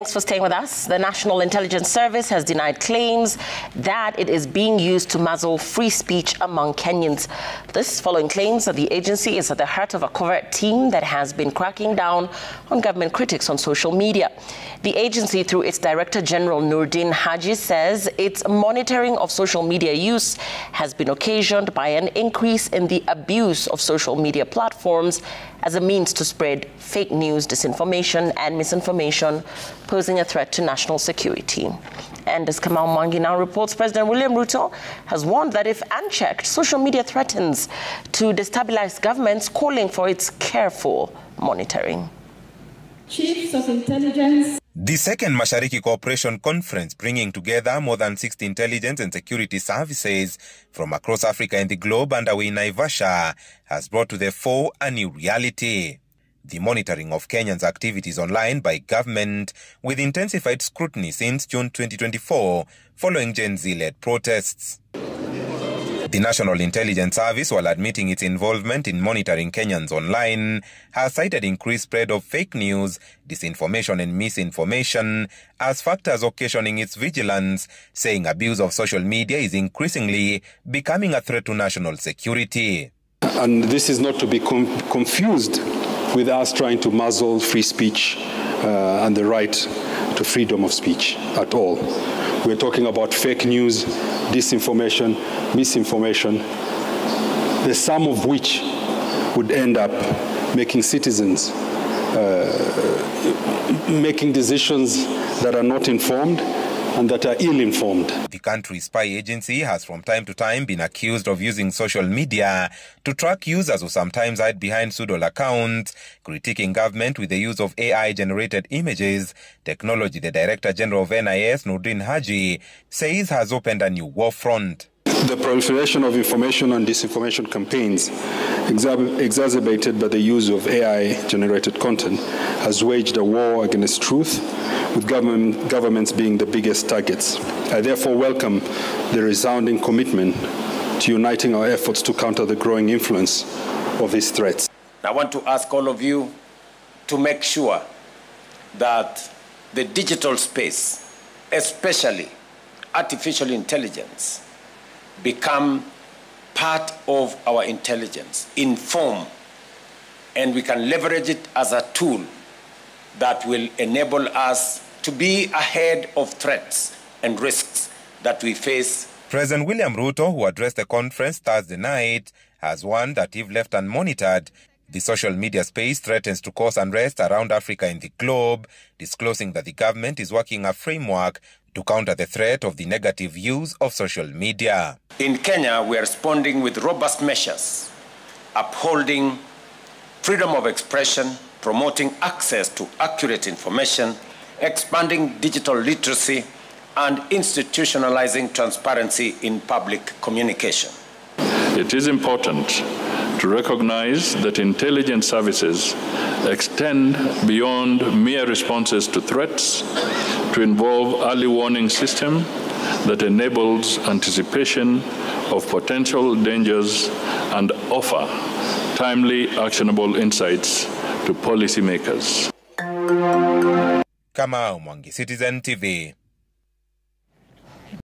Thanks for staying with us. The National Intelligence Service has denied claims that it is being used to muzzle free speech among Kenyans. This following claims that the agency is at the heart of a covert team that has been cracking down on government critics on social media. The agency, through its Director General Nurdin Haji, says its monitoring of social media use has been occasioned by an increase in the abuse of social media platforms as a means to spread fake news, disinformation and misinformation, posing a threat to national security. And as Kamal Mwangi now reports, President William Ruto has warned that if unchecked, social media threatens to destabilize governments, calling for its careful monitoring. Chiefs of Intelligence. The second Mashariki Cooperation Conference, bringing together more than 60 intelligence and security services from across Africa and the globe underway in Naivasha, has brought to the fore a new reality: the monitoring of Kenyans' activities online by government, with intensified scrutiny since June 2024 following Gen Z-led protests. The National Intelligence Service, while admitting its involvement in monitoring Kenyans online, has cited increased spread of fake news, disinformation and misinformation as factors occasioning its vigilance, saying abuse of social media is increasingly becoming a threat to national security. And this is not to be confused with us trying to muzzle free speech and the right to freedom of speech at all. We're talking about fake news, disinformation, misinformation, the sum of which would end up making citizens making decisions that are not informed and that are ill-informed. The country's spy agency has from time to time been accused of using social media to track users who sometimes hide behind pseudo accounts, critiquing government with the use of AI-generated images, technology the Director General of NIS, Nurdin Haji, says has opened a new war front. The proliferation of information and disinformation campaigns, exacerbated by the use of AI-generated content, has waged a war against truth, with governments being the biggest targets. I therefore welcome the resounding commitment to uniting our efforts to counter the growing influence of these threats. I want to ask all of you to make sure that the digital space, especially artificial intelligence, become part of our intelligence, inform, and we can leverage it as a tool that will enable us to be ahead of threats and risks that we face. President William Ruto, who addressed the conference Thursday night, has warned that if left unmonitored, the social media space threatens to cause unrest around Africa and the globe, disclosing that the government is working a framework to counter the threat of the negative use of social media. In Kenya, we are responding with robust measures, upholding freedom of expression, promoting access to accurate information, expanding digital literacy, and institutionalizing transparency in public communication. It is important to recognize that intelligence services extend beyond mere responses to threats to involve early warning system that enables anticipation of potential dangers and offer timely, actionable insights to policymakers. Kamal Mwangi, Citizen TV.